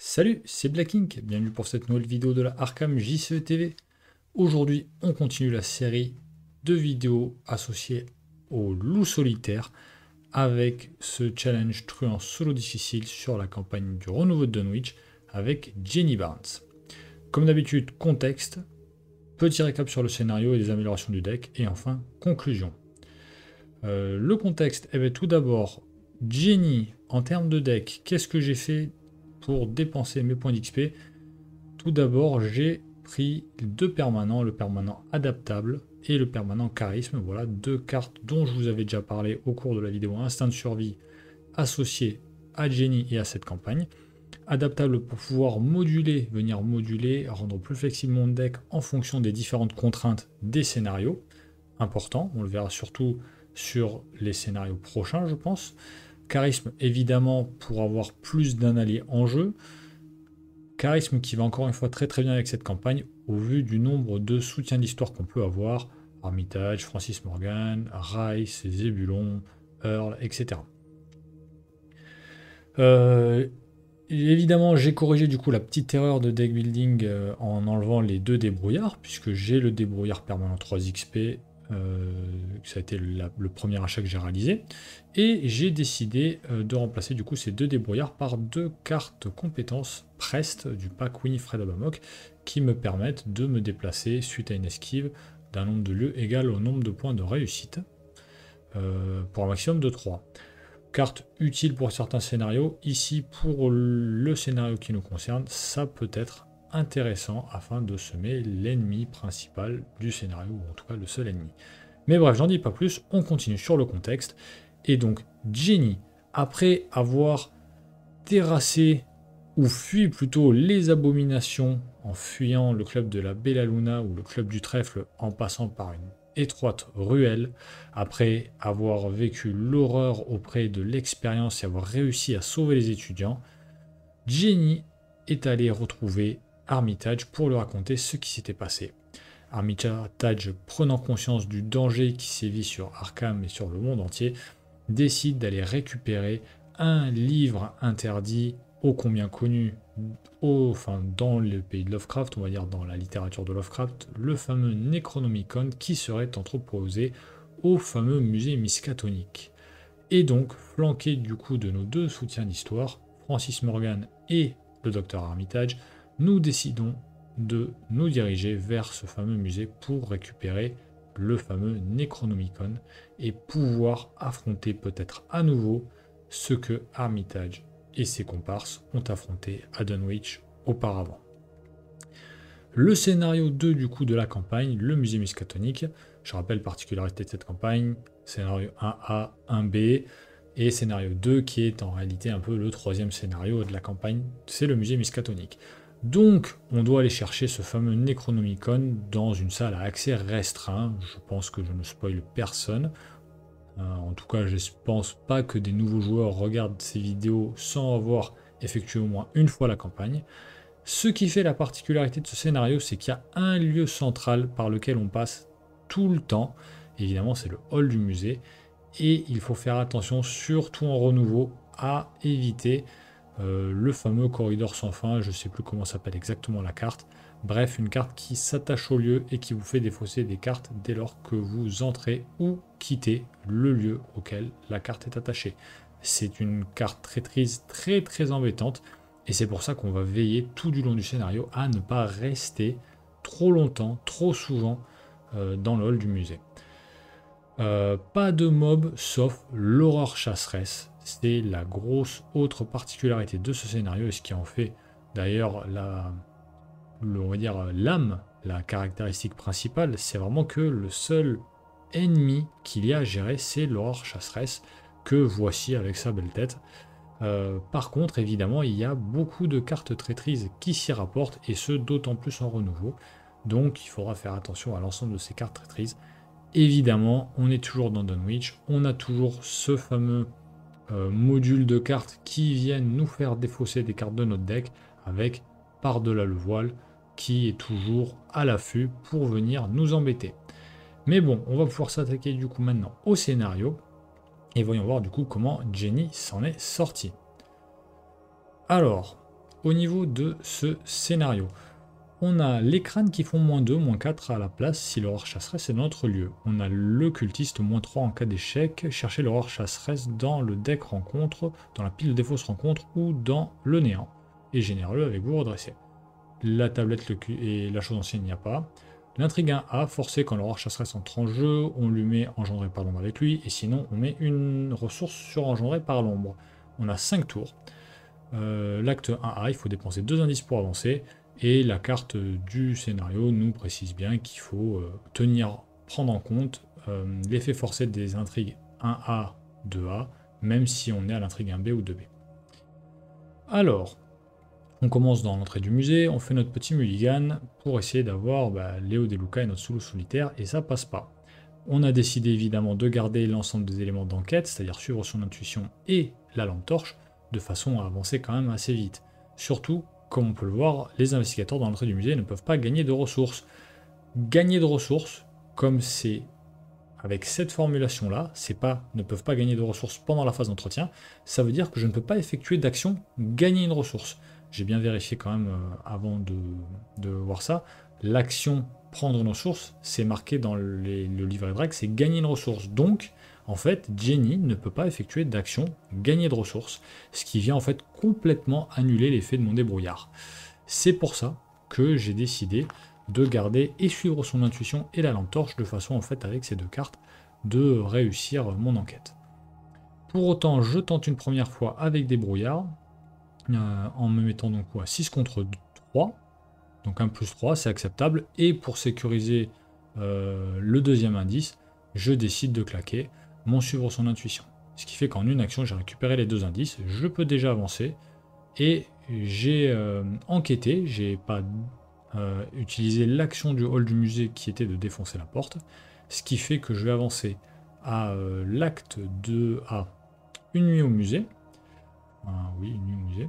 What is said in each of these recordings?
Salut, c'est Black Ink, bienvenue pour cette nouvelle vidéo de la Arkham JCE TV. Aujourd'hui, on continue la série de vidéos associées au loup solitaire avec ce challenge truand solo difficile sur la campagne du renouveau de Dunwich avec Jenny Barnes. Comme d'habitude, contexte, petit récap sur le scénario et les améliorations du deck, et enfin, conclusion. Le contexte, tout d'abord, Jenny, en termes de deck, qu'est-ce que j'ai fait pour dépenser mes points d'XP? Tout d'abord, j'ai pris deux permanents, le permanent adaptable et le permanent charisme. Voilà, deux cartes dont je vous avais déjà parlé au cours de la vidéo Instinct de survie associée à Jenny et à cette campagne. Adaptable pour pouvoir moduler, venir moduler, rendre plus flexible mon deck en fonction des différentes contraintes des scénarios. Important, on le verra surtout sur les scénarios prochains, je pense. Charisme, évidemment, pour avoir plus d'un allié en jeu. Charisme qui va encore une fois très très bien avec cette campagne, au vu du nombre de soutiens d'histoire qu'on peut avoir. Armitage, Francis Morgan, Rice, Zébulon, Earl, etc. Évidemment, j'ai corrigé du coup la petite erreur de deck building en enlevant les deux débrouillards, puisque j'ai le débrouillard permanent 3 XP, ça a été le premier achat que j'ai réalisé, et j'ai décidé de remplacer du coup ces deux débrouillards par deux cartes compétences Prest du pack Winifred Abamok qui me permettent de me déplacer suite à une esquive d'un nombre de lieux égal au nombre de points de réussite pour un maximum de 3. Carte utile pour certains scénarios. Ici, pour le scénario qui nous concerne, ça peut être intéressant afin de semer l'ennemi principal du scénario, ou en tout cas le seul ennemi. Mais bref, j'en dis pas plus, on continue sur le contexte. Et donc, Jenny, après avoir terrassé, ou fui plutôt les abominations en fuyant le club de la Bella Luna ou le club du trèfle en passant par une étroite ruelle, après avoir vécu l'horreur auprès de l'expérience et avoir réussi à sauver les étudiants, Jenny est allée retrouver Armitage pour lui raconter ce qui s'était passé. Armitage, prenant conscience du danger qui sévit sur Arkham et sur le monde entier, décide d'aller récupérer un livre interdit ô combien connu dans le pays de Lovecraft, on va dire dans la littérature de Lovecraft, le fameux Necronomicon qui serait entreposé au fameux musée Miskatonic. Et donc, flanqué du coup de nos deux soutiens d'histoire, Francis Morgan et le docteur Armitage, nous décidons de nous diriger vers ce fameux musée pour récupérer le fameux Necronomicon et pouvoir affronter peut-être à nouveau ce que Armitage et ses comparses ont affronté à Dunwich auparavant. Le scénario 2 du coup de la campagne, le musée Miskatonic, je rappelle particularité de cette campagne, scénario 1A, 1B, et scénario 2 qui est en réalité un peu le troisième scénario de la campagne, c'est le musée Miskatonic. Donc on doit aller chercher ce fameux Necronomicon dans une salle à accès restreint, je pense que je ne spoil personne. En tout cas, je ne pense pas que des nouveaux joueurs regardent ces vidéos sans avoir effectué au moins une fois la campagne. Ce qui fait la particularité de ce scénario, c'est qu'il y a un lieu central par lequel on passe tout le temps. Évidemment, c'est le hall du musée. Et il faut faire attention, surtout en renouveau, à éviter le fameux corridor sans fin. Je ne sais plus comment s'appelle exactement la carte. Bref, une carte qui s'attache au lieu et qui vous fait défausser des cartes dès lors que vous entrez ou quittez le lieu auquel la carte est attachée. C'est une carte traîtrise très très embêtante et c'est pour ça qu'on va veiller tout du long du scénario à ne pas rester trop longtemps, trop souvent dans le hall du musée. Pas de mob sauf l'horreur chasseresse. C'est la grosse autre particularité de ce scénario et ce qui en fait d'ailleurs on va dire l'âme, la caractéristique principale, c'est vraiment que le seul ennemi qu'il y a à gérer, c'est l'horreur chasseresse que voici avec sa belle tête. Par contre, évidemment, il y a beaucoup de cartes traîtrises qui s'y rapportent, et ce d'autant plus en renouveau. Donc il faudra faire attention à l'ensemble de ces cartes traîtrises. Évidemment, on est toujours dans Dunwich, on a toujours ce fameux module de cartes qui viennent nous faire défausser des cartes de notre deck, avec par-delà le voile, qui est toujours à l'affût pour venir nous embêter. Mais bon, on va pouvoir s'attaquer du coup maintenant au scénario, et voyons voir du coup comment Jenny s'en est sortie. Alors, au niveau de ce scénario. On a les crânes qui font -2, -4 à la place si l'horreur chasseresse est dans notre lieu. On a le cultiste -3 en cas d'échec. Cherchez l'horreur chasseresse dans le deck rencontre, dans la pile de défausse rencontre ou dans le néant. Et généreux avec vous redressé. La tablette et la chose ancienne, il n'y a pas. L'intrigue 1A, forcé quand l'horreur chasseresse entre en jeu, on lui met engendré par l'ombre avec lui, et sinon on met une ressource sur engendré par l'ombre. On a 5 tours. L'acte 1A, il faut dépenser 2 indices pour avancer. Et la carte du scénario nous précise bien qu'il faut prendre en compte l'effet forcé des intrigues 1A, 2A, même si on est à l'intrigue 1B ou 2B. Alors, on commence dans l'entrée du musée, on fait notre petit mulligan pour essayer d'avoir Léo De Luca et notre solo solitaire, et ça passe pas. On a décidé évidemment de garder l'ensemble des éléments d'enquête, c'est-à-dire suivre son intuition et la lampe torche, de façon à avancer quand même assez vite. Surtout, comme on peut le voir, les investigateurs dans l'entrée du musée ne peuvent pas gagner de ressources. Gagner de ressources, comme c'est avec cette formulation-là, c'est pas ne peuvent pas gagner de ressources pendant la phase d'entretien, ça veut dire que je ne peux pas effectuer d'action gagner une ressource. J'ai bien vérifié quand même avant de voir ça. L'action prendre une ressource, c'est marqué dans le livret de règles, c'est gagner une ressource. Donc, en fait, Jenny ne peut pas effectuer d'action gagner de ressources, ce qui vient en fait complètement annuler l'effet de mon débrouillard. C'est pour ça que j'ai décidé de garder et suivre son intuition et la lampe torche de façon en fait avec ces deux cartes de réussir mon enquête. Pour autant, je tente une première fois avec des brouillards en me mettant donc à 6 contre 3, donc 1 plus 3, c'est acceptable, et pour sécuriser le deuxième indice, je décide de claquer mon suivre son intuition. Ce qui fait qu'en une action, j'ai récupéré les 2 indices, je peux déjà avancer, et j'ai enquêté, j'ai pas utilisé l'action du hall du musée qui était de défoncer la porte, ce qui fait que je vais avancer à l'acte 2A, une nuit au musée, oui, une nuit au musée,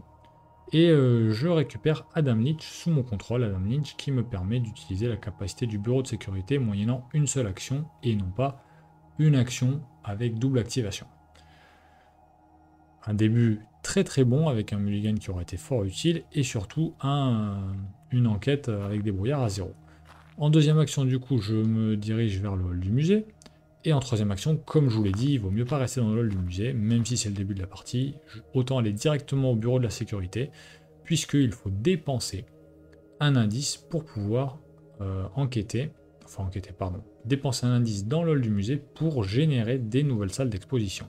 et je récupère Adam Lynch sous mon contrôle, Adam Lynch qui me permet d'utiliser la capacité du bureau de sécurité moyennant une seule action et non pas une action avec double activation. Un début très très bon avec un mulligan qui aurait été fort utile et surtout une enquête avec des brouillards à 0. En deuxième action du coup je me dirige vers le hall du musée et en troisième action comme je vous l'ai dit il vaut mieux pas rester dans le hall du musée même si c'est le début de la partie, autant aller directement au bureau de la sécurité puisqu'il faut dépenser un indice pour pouvoir dépenser un indice dans le hall du musée pour générer des nouvelles salles d'exposition.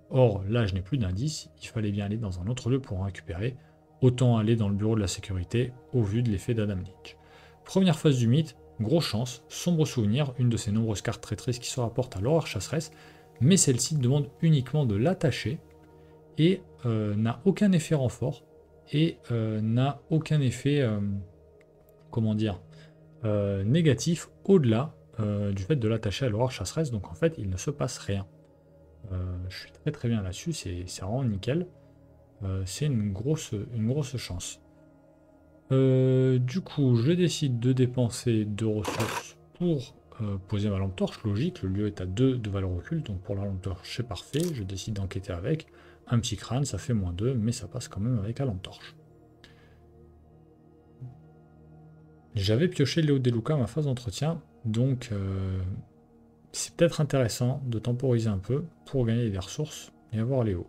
Or, là, je n'ai plus d'indice, il fallait bien aller dans un autre lieu pour en récupérer. Autant aller dans le bureau de la sécurité, au vu de l'effet d'Adam Lynch. Première phase du mythe, grosse chance, sombre souvenir, une de ces nombreuses cartes traîtrises qui se rapportent à l'horreur chasseresse, mais celle-ci demande uniquement de l'attacher, et n'a aucun effet renfort, et n'a aucun effet, négatif, au-delà du fait de l'attacher à l'horreur chasseresse, donc en fait, il ne se passe rien. Je suis très très bien là-dessus, c'est vraiment nickel. C'est une grosse chance. Du coup, je décide de dépenser 2 ressources pour poser ma lampe torche. Logique, le lieu est à 2 de valeur occulte, donc pour la lampe torche, c'est parfait. Je décide d'enquêter avec. Un petit crâne, ça fait -2, mais ça passe quand même avec la lampe torche. J'avais pioché Léo De Luca à ma phase d'entretien, donc c'est peut-être intéressant de temporiser un peu pour gagner des ressources et avoir Léo.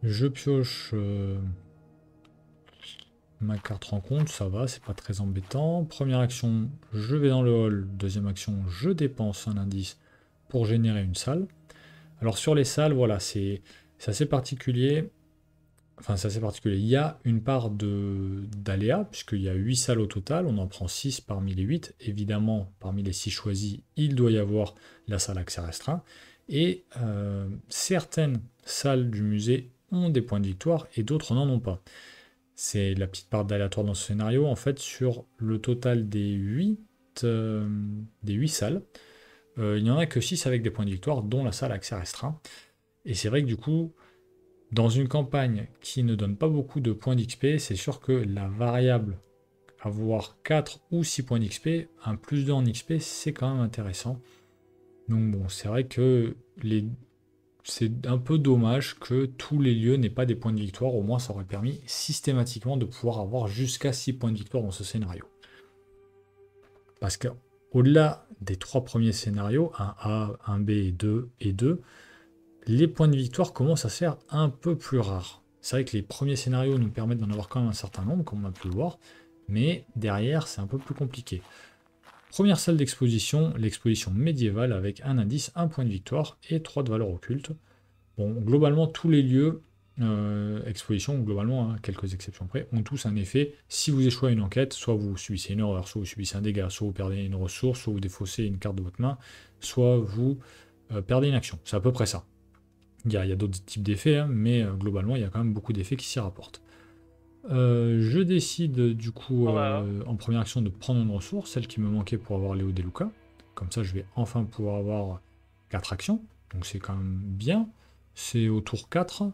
Je pioche ma carte rencontre, ça va, c'est pas très embêtant. Première action, je vais dans le hall. Deuxième action, je dépense un indice pour générer une salle. Alors sur les salles, voilà, c'est assez particulier. Enfin, c'est assez particulier. Il y a une part d'aléa, puisqu'il y a 8 salles au total, on en prend 6 parmi les 8. Évidemment, parmi les 6 choisis, il doit y avoir la salle accès restreint. Et certaines salles du musée ont des points de victoire et d'autres n'en ont pas. C'est la petite part d'aléatoire dans ce scénario. En fait, sur le total des 8 salles, il n'y en a que 6 avec des points de victoire, dont la salle accès restreint. Et c'est vrai que du coup, dans une campagne qui ne donne pas beaucoup de points d'XP, c'est sûr que la variable avoir 4 ou 6 points d'XP, un plus 2 en XP, c'est quand même intéressant. Donc bon, c'est vrai que c'est un peu dommage que tous les lieux n'aient pas des points de victoire, au moins ça aurait permis systématiquement de pouvoir avoir jusqu'à 6 points de victoire dans ce scénario. Parce que au-delà des 3 premiers scénarios, 1A, 1B et 2, les points de victoire commencent à se faire un peu plus rares. C'est vrai que les premiers scénarios nous permettent d'en avoir quand même un certain nombre, comme on a pu le voir, mais derrière c'est un peu plus compliqué. Première salle d'exposition, l'exposition médiévale avec un indice, 1 point de victoire et 3 de valeur occulte. Bon, globalement, tous les lieux, exposition, globalement, hein, quelques exceptions près, ont tous un effet. Si vous échouez à une enquête, soit vous subissez une erreur, soit vous subissez un dégât, soit vous perdez une ressource, soit vous défaussez une carte de votre main, soit vous perdez une action. C'est à peu près ça. Il y a d'autres types d'effets, hein, mais globalement, il y a quand même beaucoup d'effets qui s'y rapportent. Je décide du coup en première action de prendre une ressource, celle qui me manquait pour avoir Léo Deluca. Comme ça, je vais enfin pouvoir avoir 4 actions. Donc c'est quand même bien. C'est au tour 4.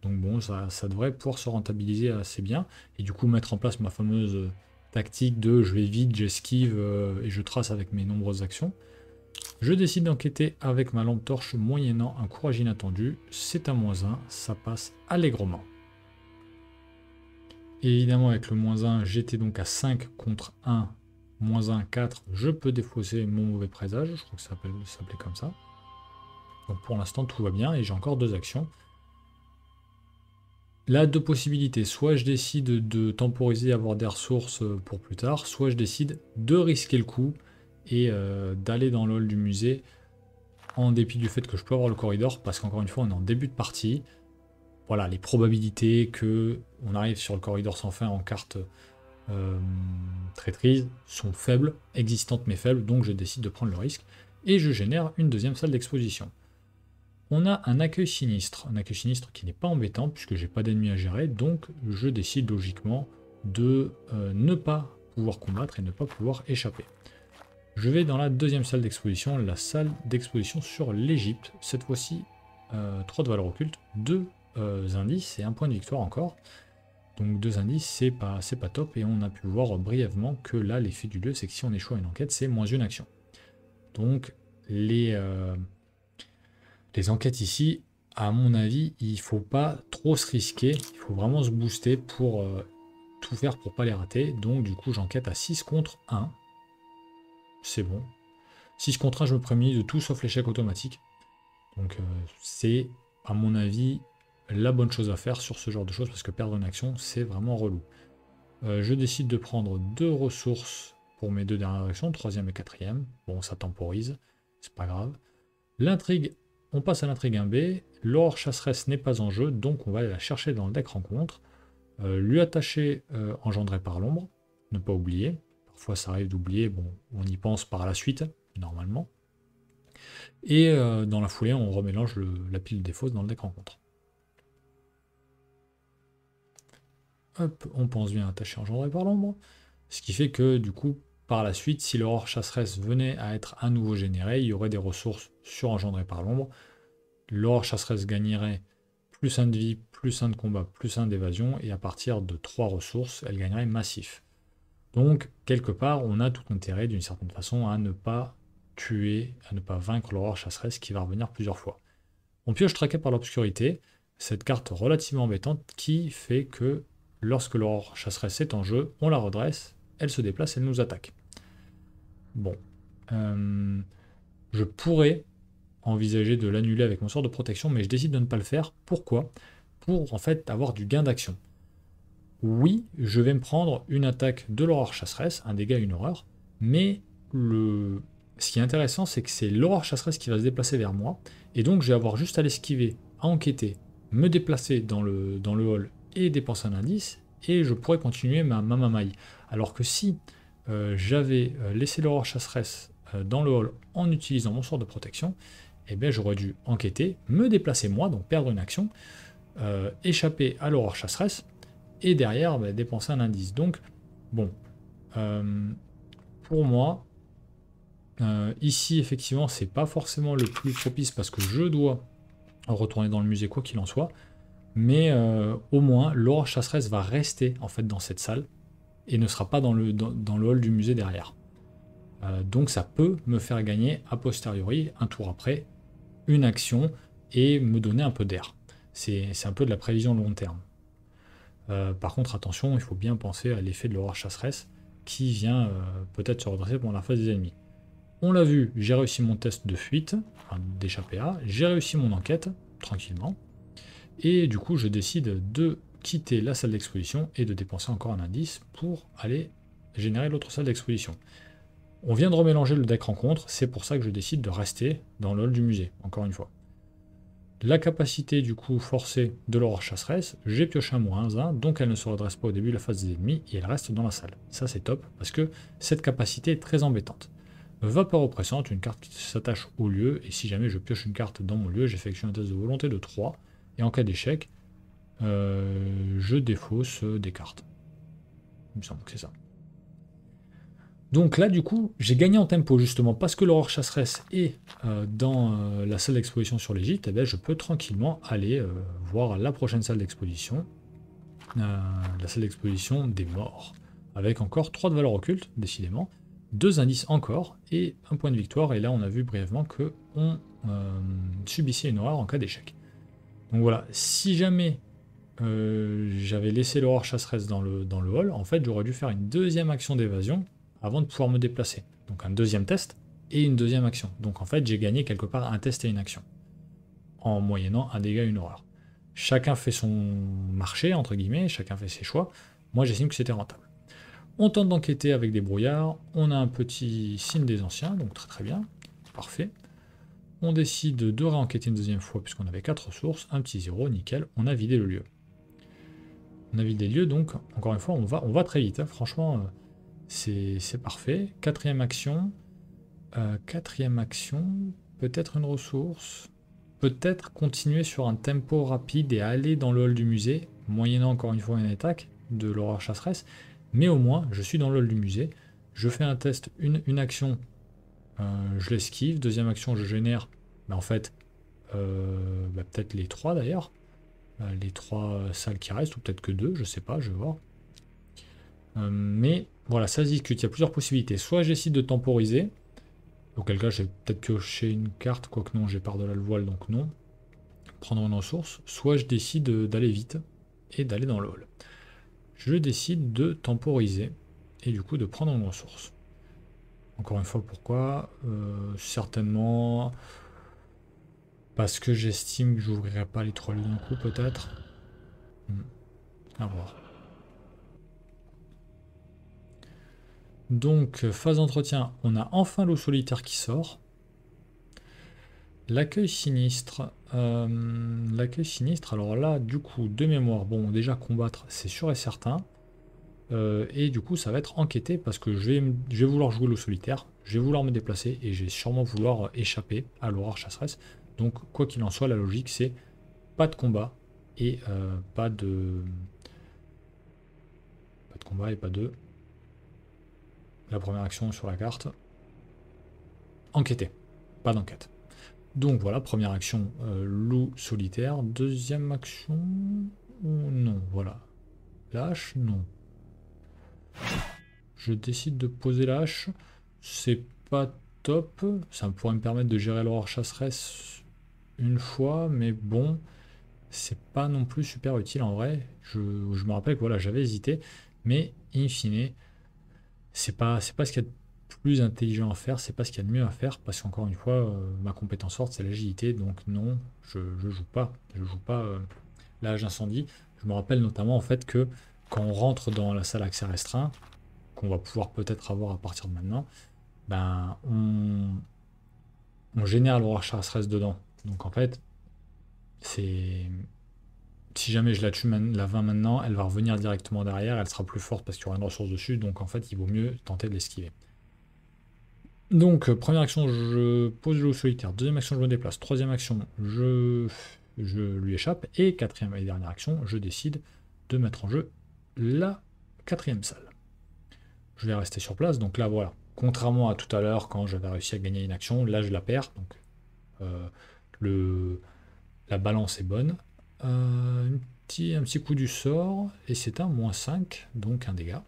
Donc bon, ça devrait pouvoir se rentabiliser assez bien. Et du coup, mettre en place ma fameuse tactique de je vais vite, j'esquive et je trace avec mes nombreuses actions. Je décide d'enquêter avec ma lampe torche moyennant un courage inattendu. C'est un -1, ça passe allègrement. Et évidemment, avec le -1, j'étais donc à 5 contre 1, -1, 4. Je peux défausser mon mauvais présage, je crois que ça s'appelait comme ça. Donc pour l'instant, tout va bien et j'ai encore 2 actions. Là, 2 possibilités. Soit je décide de temporiser, avoir des ressources pour plus tard, soit je décide de risquer le coup et d'aller dans le hall du musée en dépit du fait que je peux avoir le corridor, parce qu'encore une fois, on est en début de partie. Voilà, les probabilités que on arrive sur le corridor sans fin en carte traîtrise sont faibles, existantes mais faibles, donc je décide de prendre le risque et je génère une deuxième salle d'exposition. On a un accueil sinistre qui n'est pas embêtant puisque j'ai pas d'ennemis à gérer, donc je décide logiquement de ne pas pouvoir combattre et ne pas pouvoir échapper. Je vais dans la deuxième salle d'exposition, la salle d'exposition sur l'Égypte, cette fois-ci 3 de valeur occulte, 2 indices et 1 point de victoire encore. Donc 2 indices, c'est pas top, et on a pu voir brièvement que là, l'effet du lieu, c'est que si on échoue à une enquête, c'est -1 action. Donc les enquêtes ici, à mon avis, il faut pas trop se risquer, il faut vraiment se booster pour tout faire pour pas les rater. Donc du coup, j'enquête à 6 contre 1. C'est bon. 6 contre 1, je me prémunis de tout sauf l'échec automatique. Donc c'est, à mon avis, la bonne chose à faire sur ce genre de choses, parce que perdre une action, c'est vraiment relou. Je décide de prendre 2 ressources pour mes 2 dernières actions, 3e et 4e. Bon, ça temporise, c'est pas grave. L'intrigue, on passe à l'intrigue 1B. L'or chasseresse n'est pas en jeu, donc on va aller la chercher dans le deck rencontre. Lui attacher engendré par l'ombre, ne pas oublier. Parfois ça arrive d'oublier, bon, on y pense par la suite, normalement. Et dans la foulée, on remélange la pile des fausses dans le deck rencontre. Hop, on pense bien attacher engendré par l'ombre. Ce qui fait que du coup, par la suite, si l'aurore chasseresse venait à être à nouveau générée, il y aurait des ressources sur engendré par l'ombre. L'aurore chasseresse gagnerait plus 1 de vie, plus 1 de combat, plus 1 d'évasion, et à partir de 3 ressources, elle gagnerait massif. Donc, quelque part, on a tout intérêt, d'une certaine façon, à ne pas tuer, à ne pas vaincre l'aurore chasseresse qui va revenir plusieurs fois. On pioche traqué par l'obscurité, cette carte relativement embêtante qui fait que lorsque l'aurore chasseresse est en jeu, on la redresse, elle se déplace, elle nous attaque. Bon. Je pourrais envisager de l'annuler avec mon sort de protection, mais je décide de ne pas le faire. Pourquoi? Pour en fait avoir du gain d'action. Oui, je vais me prendre une attaque de l'aurore chasseresse, un dégât, une horreur, mais ce qui est intéressant, c'est que c'est l'aurore chasseresse qui va se déplacer vers moi, et donc je vais avoir juste à l'esquiver, à enquêter, me déplacer dans le hall et dépenser un indice, et je pourrais continuer ma mamaille. Alors que si j'avais laissé l'aurore chasseresse dans le hall en utilisant mon sort de protection, eh bien j'aurais dû enquêter, me déplacer moi, donc perdre une action, échapper à l'aurore chasseresse, et derrière dépenser un indice. Donc, bon, pour moi, ici, effectivement, c'est pas forcément le plus propice parce que je dois retourner dans le musée quoi qu'il en soit, mais au moins, l'aurore chasseresse va rester en fait dans cette salle et ne sera pas dans le hall du musée derrière. Donc ça peut me faire gagner a posteriori, un tour après, une action et me donner un peu d'air. C'est un peu de la prévision long terme. Par contre, attention, il faut bien penser à l'effet de l'horreur chasseresse qui vient peut-être se redresser pendant la phase des ennemis. On l'a vu, j'ai réussi mon test de fuite, enfin d'échapper à, j'ai réussi mon enquête, tranquillement, et du coup je décide de quitter la salle d'exposition et de dépenser encore un indice pour aller générer l'autre salle d'exposition. On vient de remélanger le deck rencontre, c'est pour ça que je décide de rester dans le hall du musée, encore une fois. La capacité du coup forcée de l'horreur chasseresse, j'ai pioché un -1, donc elle ne se redresse pas au début de la phase des ennemis et elle reste dans la salle. Ça c'est top, parce que cette capacité est très embêtante. Vapeur oppressante, une carte qui s'attache au lieu, et si jamais je pioche une carte dans mon lieu, j'effectue un test de volonté de 3, et en cas d'échec, je défausse des cartes. Il me semble que c'est ça. Donc là, du coup, j'ai gagné en tempo, justement, parce que l'horreur chasseresse est dans la salle d'exposition sur l'Égypte, et bien je peux tranquillement aller voir la prochaine salle d'exposition, la salle d'exposition des morts, avec encore 3 de valeur occulte, décidément, 2 indices encore, et un point de victoire, et là on a vu brièvement que on subissait une horreur en cas d'échec. Donc voilà, si jamais j'avais laissé l'horreur chasseresse dans le hall, en fait j'aurais dû faire une deuxième action d'évasion avant de pouvoir me déplacer. Donc un deuxième test et une deuxième action. Donc en fait j'ai gagné quelque part un test et une action, en moyennant un dégât et une horreur. Chacun fait son marché, entre guillemets, chacun fait ses choix. Moi j'estime que c'était rentable. On tente d'enquêter avec des brouillards, on a un petit signe des anciens, donc très très bien, parfait. On décide de réenquêter une deuxième fois puisqu'on avait 4 ressources, un petit 0, nickel, on a vidé le lieu. On a vidé le lieu, donc encore une fois on va très vite, hein. Franchement c'est parfait. Quatrième action, peut-être une ressource, peut-être continuer sur un tempo rapide et aller dans le hall du musée, moyennant encore une fois une attaque de l'horreur chasseresse. Mais au moins, je suis dans le hall du musée, je fais un test, une action, je l'esquive, deuxième action, je génère, en fait, peut-être les 3 d'ailleurs, les 3 salles qui restent, ou peut-être que 2, je sais pas, je vais voir. Mais voilà, ça se discute, il y a plusieurs possibilités. Soit j'essaie de temporiser, auquel cas j'ai peut-être pioché une carte, quoique non, j'ai par-delà le voile, donc non. Prendre une ressource, soit je décide d'aller vite et d'aller dans le hall. Je décide de temporiser et du coup de prendre une ressource. Encore une fois, pourquoi certainement parce que j'estime que j'ouvrirai pas les 3 lieux d'un coup, peut-être. À voir. Donc, phase d'entretien, on a enfin l'eau solitaire qui sort. L'accueil sinistre. Alors là, du coup, de mémoire, bon, déjà combattre, c'est sûr et certain. Et du coup, ça va être enquêté parce que je vais vouloir jouer l'eau solitaire, je vais vouloir me déplacer et je vais sûrement vouloir échapper à l'horreur chasseresse. Donc, quoi qu'il en soit, la logique, c'est pas de combat et pas de combat et pas de la première action sur la carte. Enquêter, pas d'enquête. Donc voilà, première action, loup solitaire. Deuxième action, non, voilà. La hache, non. Je décide de poser la hache. C'est pas top. Ça pourrait me permettre de gérer l'horreur chasseresse une fois, mais bon, c'est pas non plus super utile en vrai. Je me rappelle que voilà, j'avais hésité, mais in fine, c'est pas ce qu'il y a de plus intelligent à faire, c'est pas ce qu'il y a de mieux à faire, parce qu'encore une fois, ma compétence forte c'est l'agilité, donc non, je joue pas, la hache d'incendie. Je me rappelle notamment en fait que quand on rentre dans la salle accès restreint, qu'on va pouvoir peut-être avoir à partir de maintenant, ben on génère l'horreur chasseresse dedans. Donc en fait, c'est si jamais je la tue la 20 maintenant, elle va revenir directement derrière, elle sera plus forte parce qu'il y aura une ressource dessus, donc en fait il vaut mieux tenter de l'esquiver. Donc, première action, je pose le loup solitaire. Deuxième action, je me déplace. Troisième action, je lui échappe. Et quatrième et dernière action, je décide de mettre en jeu la quatrième salle. Je vais rester sur place. Donc là, voilà. Contrairement à tout à l'heure, quand j'avais réussi à gagner une action, là, je la perds. Donc, la balance est bonne. Un petit coup du sort. Et c'est un -5, donc un dégât.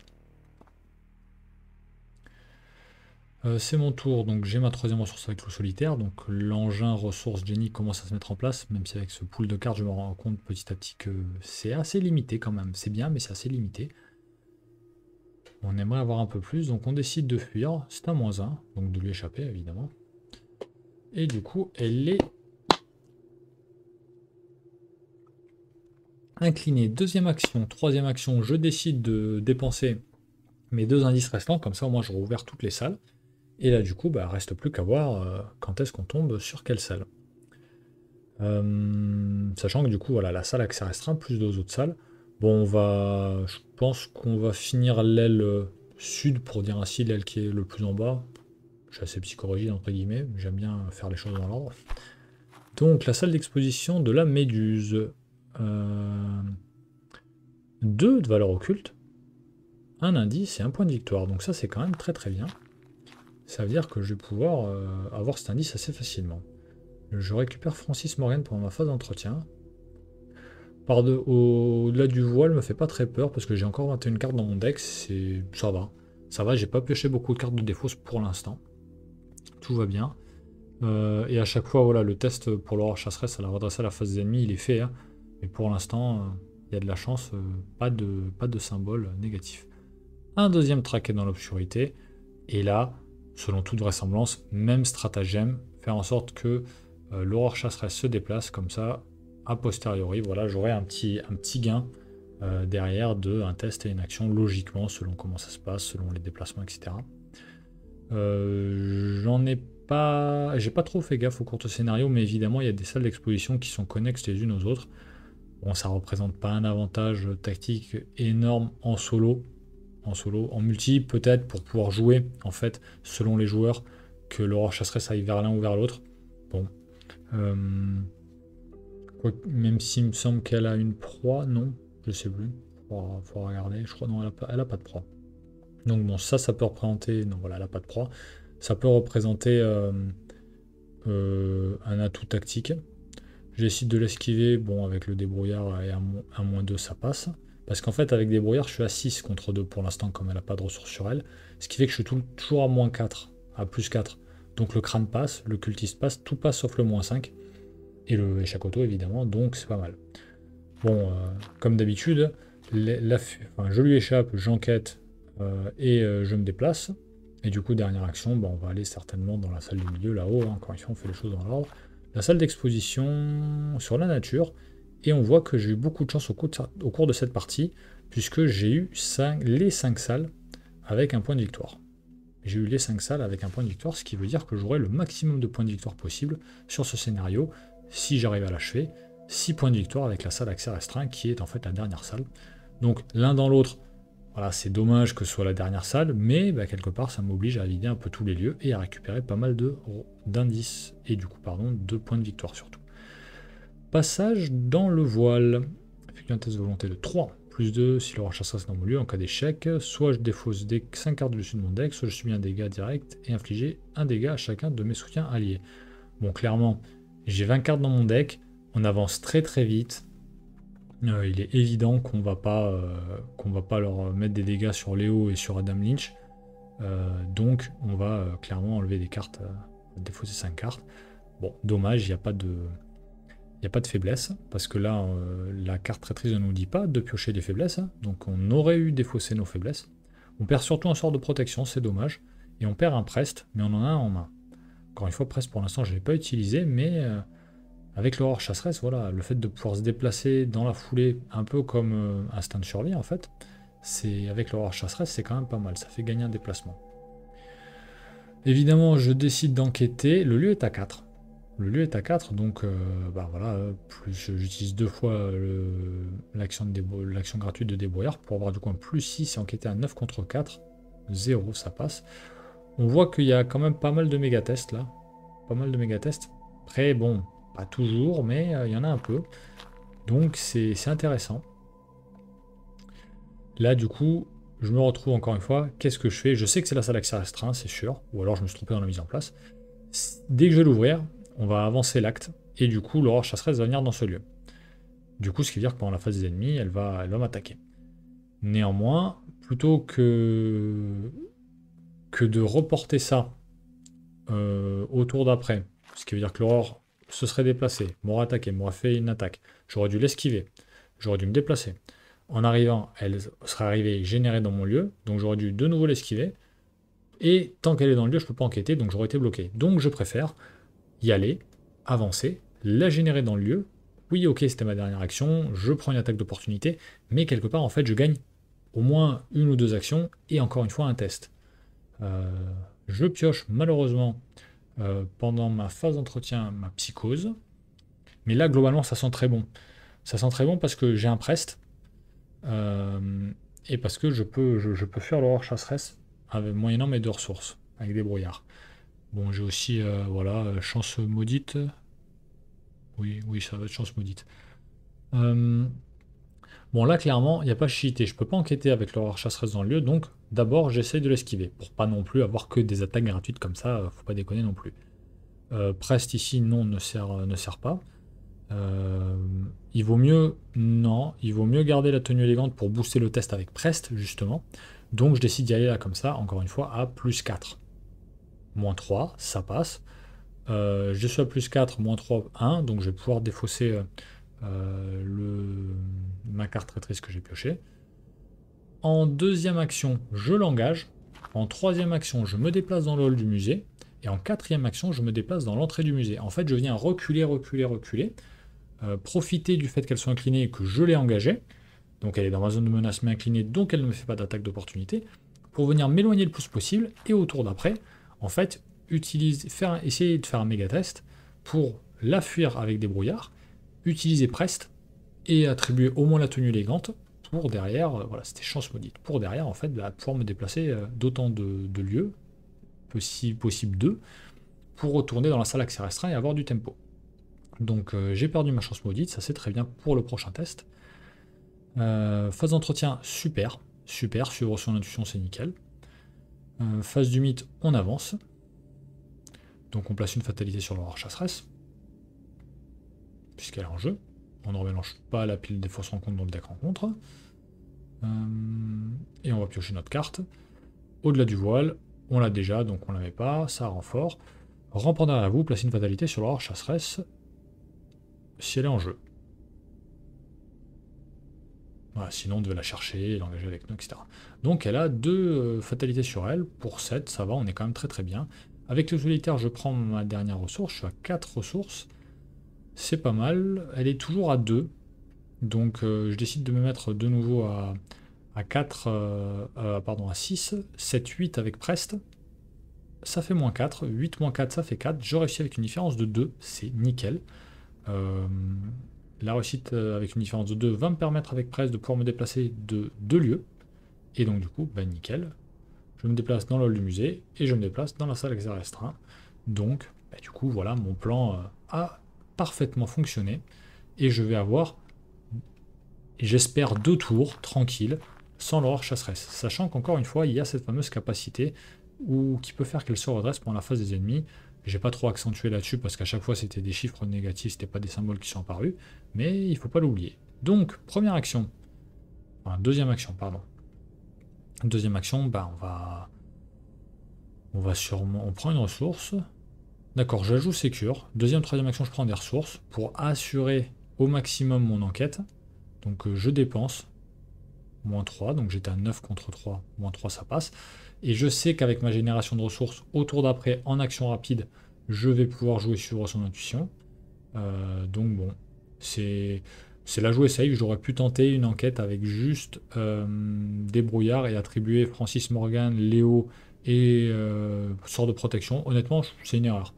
C'est mon tour, donc j'ai ma troisième ressource avec le solitaire, donc l'engin ressource Jenny commence à se mettre en place, même si avec ce pool de cartes je me rends compte petit à petit que c'est assez limité quand même. C'est bien, mais c'est assez limité. On aimerait avoir un peu plus, donc on décide de fuir, c'est un -1, donc de lui échapper évidemment. Et du coup, elle est inclinée. Deuxième action, troisième action, je décide de dépenser mes 2 indices restants, comme ça au moins j'aurai ouvert toutes les salles. Et là du coup, bah, reste plus qu'à voir quand est-ce qu'on tombe sur quelle salle. Sachant que du coup, voilà, la salle accès restreint, plus 2 autres salles. Bon, je pense qu'on va finir l'aile sud, pour dire ainsi, l'aile qui est le plus en bas. Je suis assez psychorigide, entre guillemets, j'aime bien faire les choses dans l'ordre. Donc, la salle d'exposition de la Méduse. 2 de valeur occulte, un indice et un point de victoire. Donc ça, c'est quand même très très bien. Ça veut dire que je vais pouvoir avoir cet indice assez facilement. Je récupère Francis Morgan pour ma phase d'entretien. Au-delà du voile me fait pas très peur parce que j'ai encore 21 cartes dans mon deck, ça va. Ça va, j'ai pas pioché beaucoup de cartes de défausse pour l'instant. Tout va bien. Et à chaque fois, voilà, le test pour l'aurore chasseresse à la redresser à la phase des ennemis, il est fait. Hein. Mais pour l'instant, il y a de la chance, pas de symbole négatif. Un deuxième traqué dans l'obscurité. Et là, selon toute vraisemblance, même stratagème, faire en sorte que l'aurore chasseresse se déplace, comme ça, a posteriori, voilà, j'aurai un petit gain derrière de un test et une action, logiquement, selon comment ça se passe, selon les déplacements, etc. J'ai pas trop fait gaffe au court scénario, mais évidemment, il y a des salles d'exposition qui sont connexes les unes aux autres. Bon, ça représente pas un avantage tactique énorme en solo, en multi, peut-être pour pouvoir jouer, en fait, selon les joueurs, que l'aurore chasseresse aille vers l'un ou vers l'autre. Bon. Même s'il me semble qu'elle a une proie, non, je sais plus. Faut regarder, je crois, non, elle a pas de proie. Donc bon, ça peut représenter, non voilà, elle a pas de proie. Ça peut représenter un atout tactique. J'essaie de l'esquiver, bon, avec le débrouillard et un -2, ça passe. Parce qu'en fait, avec débrouillard, je suis à 6 contre 2 pour l'instant, comme elle n'a pas de ressources sur elle. Ce qui fait que je suis toujours à -4, à +4. Donc le crâne passe, le cultiste passe, tout passe sauf le -5. Et le Echakoto, évidemment, donc c'est pas mal. Bon, comme d'habitude, je lui échappe, j'enquête et je me déplace. Et du coup, dernière action, on va aller certainement dans la salle du milieu, là-haut. Hein, encore une fois, on fait les choses dans l'ordre. La salle d'exposition sur la nature. Et on voit que j'ai eu beaucoup de chance au cours de cette partie, puisque j'ai eu les 5 salles avec un point de victoire. J'ai eu les 5 salles avec un point de victoire, ce qui veut dire que j'aurai le maximum de points de victoire possible sur ce scénario, si j'arrive à l'achever. 6 points de victoire avec la salle accès restreint, qui est en fait la dernière salle. Donc l'un dans l'autre, voilà, c'est dommage que ce soit la dernière salle, mais quelque part ça m'oblige à vider un peu tous les lieux et à récupérer pas mal d'indices, et du coup, de points de victoire surtout. Passage dans le voile. Effectue un test de volonté de 3, +2 si l'aurore chasseresse dans mon lieu en cas d'échec. Soit je défausse des 5 cartes du dessus de mon deck, soit je subis un dégât direct et infliger un dégât à chacun de mes soutiens alliés. Bon, clairement, j'ai 20 cartes dans mon deck, on avance très très vite. Il est évident qu'on va pas leur mettre des dégâts sur Léo et sur Adam Lynch. Donc on va clairement enlever des cartes, défausser 5 cartes. Bon, dommage, il n'y a pas de faiblesse, parce que là, la carte traîtrise ne nous dit pas de piocher des faiblesses, hein, donc on aurait eu défaussé nos faiblesses. On perd surtout un sort de protection, c'est dommage, et on perd un prest, mais on en a un en main. Encore une fois, prest pour l'instant je ne l'ai pas utilisé, mais avec l'aurore chasseresse, voilà, le fait de pouvoir se déplacer dans la foulée, un peu comme un stand de survie en fait, avec l'aurore chasseresse, c'est quand même pas mal, ça fait gagner un déplacement. Évidemment, je décide d'enquêter, le lieu est à 4. Le lieu est à 4, donc plus j'utilise 2 fois l'action gratuite de débrouillard pour avoir du coup un +6 et enquêter à 9 contre 4. 0, ça passe. On voit qu'il y a quand même pas mal de méga-tests là. Pas mal de méga-tests. Après, bon, pas toujours, mais il y en a un peu. Donc c'est intéressant. Là, du coup, je me retrouve encore une fois. Qu'est-ce que je fais? Je sais que c'est la salle accès restreint, c'est sûr. Ou alors je me suis trompé dans la mise en place. Dès que je vais l'ouvrir, on va avancer l'acte, et du coup, l'aurore chasseresse va venir dans ce lieu. Du coup, ce qui veut dire que pendant la phase des ennemis, elle va m'attaquer. Néanmoins, plutôt que que de reporter ça au tour d'après. Ce qui veut dire que l'aurore se serait déplacée, m'aurait attaqué, m'aurait fait une attaque. J'aurais dû l'esquiver. J'aurais dû me déplacer. En arrivant, elle serait arrivée générée dans mon lieu, donc j'aurais dû de nouveau l'esquiver. Et tant qu'elle est dans le lieu, je ne peux pas enquêter, donc j'aurais été bloqué. Donc je préfère y aller, avancer, la générer dans le lieu. Oui, ok, c'était ma dernière action, je prends une attaque d'opportunité, mais quelque part, en fait, je gagne au moins une ou deux actions, et encore une fois, un test. Je pioche, malheureusement, pendant ma phase d'entretien, ma psychose. Mais là, globalement, ça sent très bon. Ça sent très bon parce que j'ai un prest, et parce que je peux faire l'aurore chasseresse moyennant mes deux ressources, avec des brouillards. Bon, j'ai aussi, voilà, chance maudite. Oui, oui, ça va être chance maudite. Bon, là, clairement, il n'y a pas cheaté. Je peux pas enquêter avec l'aurore chasseresse dans le lieu, donc d'abord, j'essaye de l'esquiver, pour pas non plus avoir que des attaques gratuites comme ça, faut pas déconner non plus. Prest ici, non, ne sert pas. Il vaut mieux, non, il vaut mieux garder la tenue élégante pour booster le test avec Prest, justement. Donc je décide d'y aller là comme ça, encore une fois, à plus 4. Moins 3, ça passe. Je suis à plus 4, moins 3, 1, donc je vais pouvoir défausser ma carte traîtrise que j'ai piochée. En deuxième action, je l'engage. En troisième action, je me déplace dans le hall du musée. Et en quatrième action, je me déplace dans l'entrée du musée. En fait, je viens reculer, reculer, reculer. Profiter du fait qu'elle soit inclinée et que je l'ai engagée. Donc elle est dans ma zone de menace mais inclinée, donc elle ne me fait pas d'attaque d'opportunité. Pour venir m'éloigner le plus possible. Et au tour d'après, en fait, essayer de faire un méga test pour la fuir avec des brouillards. Utiliser Prest et attribuer au moins la tenue élégante pour derrière, voilà, c'était chance maudite, pour derrière, en fait, pouvoir me déplacer d'autant de lieux, possible deux, pour retourner dans la salle accès restreint et avoir du tempo. Donc j'ai perdu ma chance maudite, ça c'est très bien pour le prochain test. Phase d'entretien, super, suivre son intuition c'est nickel. Phase du mythe, on avance. Donc on place une fatalité sur l'aurore chasseresse, puisqu'elle est en jeu. On ne mélange pas la pile des fausses rencontres dans le deck rencontre. Et on va piocher notre carte. Au-delà du voile, on l'a déjà, donc on ne l'avait pas, ça renfort. Rampant derrière vous, placez une fatalité sur l'aurore chasseresse, si elle est en jeu. Voilà, sinon on devait la chercher, l'engager avec nous, etc. Donc elle a deux fatalités sur elle, pour 7, ça va, on est quand même très très bien. Avec le solitaire, je prends ma dernière ressource, je suis à 4 ressources. C'est pas mal, elle est toujours à 2. Donc je décide de me mettre de nouveau à 6, 7, 8 avec Prest. Ça fait moins 4, 8 moins 4 ça fait 4. Je réussis avec une différence de 2, c'est nickel. La réussite avec une différence de 2 va me permettre avec Prest de pouvoir me déplacer de 2 lieux. Et donc du coup, bah, nickel. Je me déplace dans le hall du musée et je me déplace dans la salle accès restreint. Donc bah, du coup voilà, mon plan a parfaitement fonctionné. Et je vais avoir, j'espère, 2 tours tranquilles sans l'aurore chasseresse. Sachant qu'encore une fois, il y a cette fameuse capacité qui peut faire qu'elle se redresse pendant la phase des ennemis. J'ai pas trop accentué là-dessus parce qu'à chaque fois c'était des chiffres négatifs, c'était pas des symboles qui sont apparus, mais il faut pas l'oublier. Donc, première action, enfin, deuxième action, pardon. Deuxième action, bah, on prend une ressource. D'accord, j'ajoute Secure. Deuxième, troisième action, je prends des ressources pour assurer au maximum mon enquête. Donc je dépense. Moins 3, donc j'étais à 9 contre 3. Moins 3, ça passe. Et je sais qu'avec ma génération de ressources, au tour d'après, en action rapide, je vais pouvoir jouer sur son intuition. Donc bon, c'est la jouer safe. J'aurais pu tenter une enquête avec juste des brouillards et attribuer Francis Morgan, Léo et sort de protection. Honnêtement, c'est une erreur.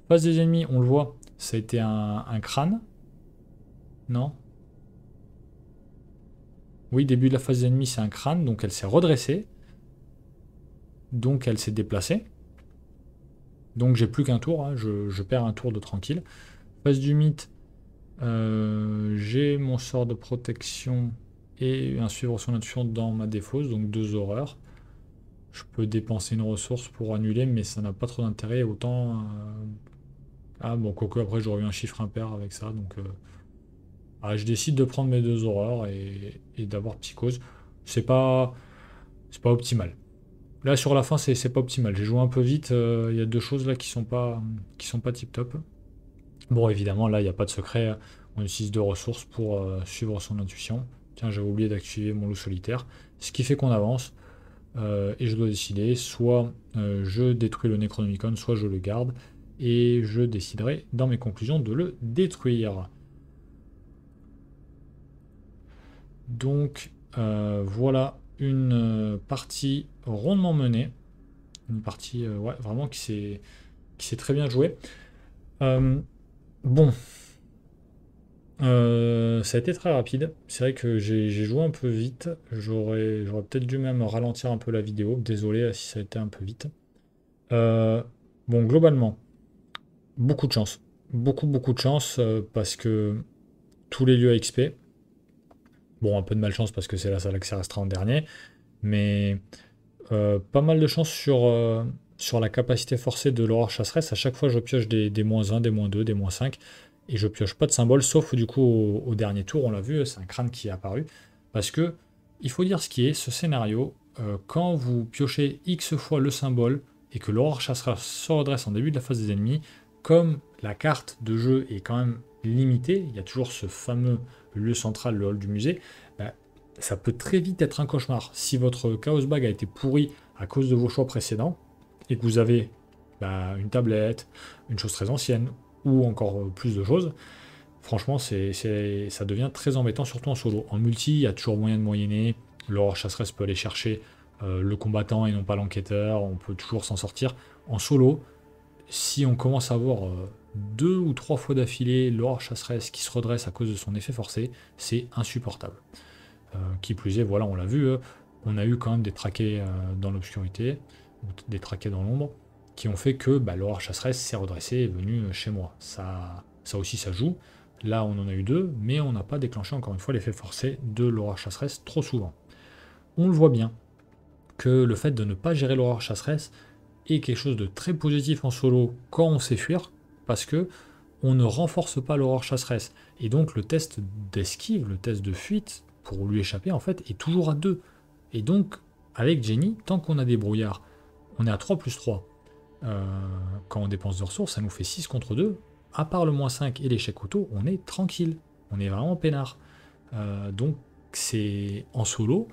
Phase des ennemis, on le voit, ça a été un crâne. Non? Oui, début de la phase des ennemis, c'est un crâne, donc elle s'est redressée. Donc elle s'est déplacée. Donc j'ai plus qu'un tour, hein, je perds un tour de tranquille. Phase du mythe, j'ai mon sort de protection et un suivre son intuition dans ma défausse, donc 2 horreurs. Je peux dépenser une ressource pour annuler, mais ça n'a pas trop d'intérêt, autant... Ah bon, quoique après j'aurais eu un chiffre impair avec ça, donc... je décide de prendre mes 2 horreurs et d'avoir psychose. C'est pas optimal. Là, sur la fin, c'est pas optimal. J'ai joué un peu vite. Il y a deux choses là qui sont pas tip top. Bon, évidemment, là, il n'y a pas de secret. On utilise deux ressources pour suivre son intuition. Tiens, j'avais oublié d'activer mon loup solitaire. Ce qui fait qu'on avance. Et je dois décider, soit je détruis le Necronomicon, soit je le garde. Et je déciderai dans mes conclusions de le détruire. Donc, voilà une partie rondement menée. Une partie ouais, vraiment qui s'est très bien jouée. Bon, ça a été très rapide. C'est vrai que j'ai joué un peu vite. J'aurais peut-être dû même ralentir un peu la vidéo. Désolé si ça a été un peu vite. Euh, bon, globalement, beaucoup de chance. Beaucoup de chance parce que tous les lieux à XP. Bon, un peu de malchance parce que c'est la salle que ça restera en dernier. Mais pas mal de chance sur la capacité forcée de l'aurore chasseresse. À chaque fois, je pioche des -1, des -2, des -5. Et je pioche pas de symbole, sauf du coup au dernier tour, on l'a vu, c'est un crâne qui est apparu. Parce que, il faut dire ce qui est, ce scénario, quand vous piochez X fois le symbole, et que l'aurore chasseresse se redresse en début de la phase des ennemis, comme la carte de jeu est quand même limitée, il y a toujours ce fameux lieu central, le hall du musée, bah, ça peut très vite être un cauchemar. Si votre Chaos Bag a été pourri à cause de vos choix précédents, et que vous avez bah, une tablette, une chose très ancienne, ou encore plus de choses, franchement, ça devient très embêtant, surtout en solo. En multi, il y a toujours moyen de moyenner. L'aurore chasseresse peut aller chercher le combattant et non pas l'enquêteur. On peut toujours s'en sortir. En solo, si on commence à avoir deux ou trois fois d'affilée l'aurore chasseresse qui se redresse à cause de son effet forcé, c'est insupportable. Qui plus est, voilà, on l'a vu, on a eu quand même des traqués dans l'obscurité, des traqués dans l'ombre, qui ont fait que bah, l'aurore chasseresse s'est redressée et est venue chez moi. Ça aussi, ça joue. Là, on en a eu deux, mais on n'a pas déclenché encore une fois l'effet forcé de l'aurore chasseresse trop souvent. On le voit bien que le fait de ne pas gérer l'aurore chasseresse est quelque chose de très positif en solo quand on sait fuir, parce que on ne renforce pas l'aurore chasseresse. Et donc le test d'esquive, le test de fuite, pour lui échapper, en fait, est toujours à 2. Et donc, avec Jenny, tant qu'on a des brouillards, on est à 3+3. Quand on dépense de ressources, ça nous fait 6 contre 2. À part le -5 et l'échec auto, on est tranquille. On est vraiment peinard. Donc, c'est en solo.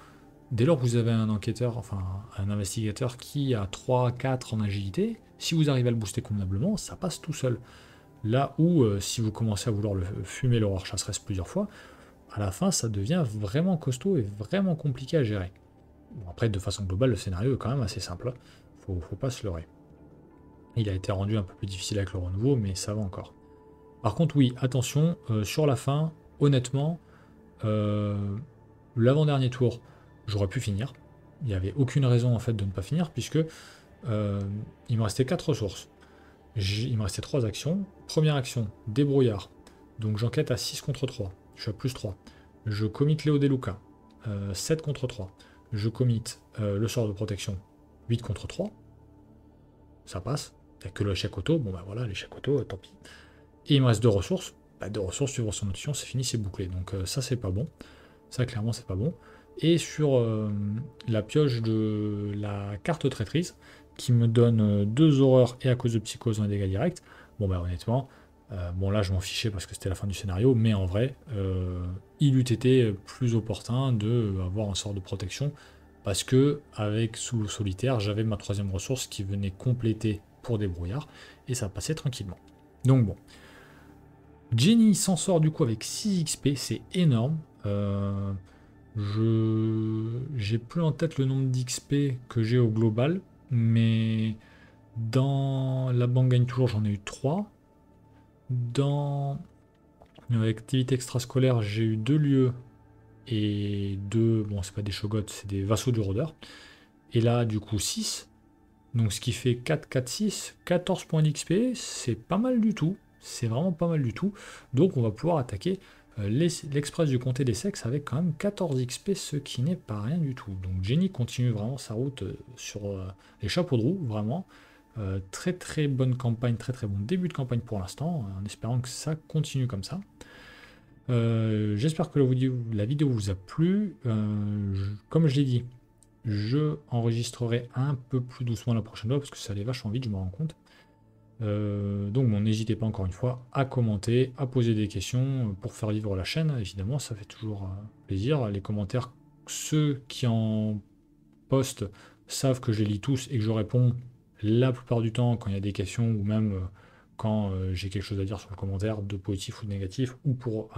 Dès lors que vous avez un enquêteur, enfin un investigateur qui a 3-4 en agilité, si vous arrivez à le booster convenablement, ça passe tout seul. Là où, si vous commencez à vouloir le fumer l'aurore chasseresse plusieurs fois, à la fin, ça devient vraiment costaud et vraiment compliqué à gérer. Bon, après, de façon globale, le scénario est quand même assez simple. Faut pas se leurrer. Il a été rendu un peu plus difficile avec le renouveau, mais ça va encore. Par contre, oui, attention, sur la fin, honnêtement, l'avant-dernier tour, j'aurais pu finir. Il n'y avait aucune raison en fait de ne pas finir, puisque il me restait 4 ressources. Il me restait 3 actions. Première action, débrouillard. Donc j'enquête à 6 contre 3. Je suis à +3. Je commit Léo Deluca. 7 contre 3. Je commit le sort de protection. 8 contre 3. Ça passe. Il n'y a que l'échec auto. Bon bah voilà, l'échec auto, tant pis. Et il me reste 2 ressources. Bah, 2 ressources, suivre son option, c'est fini, c'est bouclé. Donc ça, c'est pas bon. Ça, clairement, c'est pas bon. Et sur la pioche de la carte traîtrise, qui me donne 2 horreurs et à cause de psychose un dégât direct, bon bah honnêtement, bon là je m'en fichais parce que c'était la fin du scénario, mais en vrai, il eût été plus opportun de avoir un sort de protection, parce que avec sous solitaire, j'avais ma 3ème ressource qui venait compléter pour des brouillards, et ça passait tranquillement. Donc bon. Jenny s'en sort du coup avec 6 XP, c'est énorme. J'ai plus en tête le nombre d'XP que j'ai au global, mais dans la banque gagne toujours, j'en ai eu 3. Dans l'activité extrascolaire, j'ai eu 2 lieux et 2, bon c'est pas des shogots, c'est des vassaux du rôdeur. Et là du coup 6, donc ce qui fait 4, 4, 6, 14 points d'XP, c'est pas mal du tout. C'est vraiment pas mal du tout. Donc on va pouvoir attaquer l'Express du comté des sexes avec quand même 14 XP, ce qui n'est pas rien du tout. Donc Jenny continue vraiment sa route sur les chapeaux de roue, vraiment. Très très bonne campagne, très très bon début de campagne pour l'instant, en espérant que ça continue comme ça. J'espère que la vidéo vous a plu. Comme je l'ai dit, je enregistrerai un peu plus doucement la prochaine fois parce que ça allait vachement vite, je me rends compte. Donc bon, n'hésitez pas encore une fois à commenter, à poser des questions pour faire vivre la chaîne, évidemment, ça fait toujours plaisir. Les commentaires, ceux qui en postent savent que je les lis tous et que je réponds la plupart du temps quand il y a des questions ou même quand j'ai quelque chose à dire sur le commentaire, de positif ou de négatif, ou pour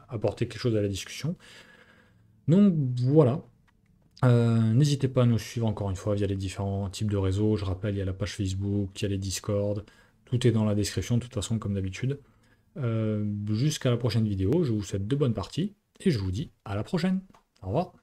apporter quelque chose à la discussion. Donc voilà. N'hésitez pas à nous suivre encore une fois via les différents types de réseaux. Je rappelle, il y a la page Facebook, il y a les Discord, tout est dans la description de toute façon comme d'habitude. Jusqu'à la prochaine vidéo, je vous souhaite de bonnes parties et je vous dis à la prochaine. Au revoir.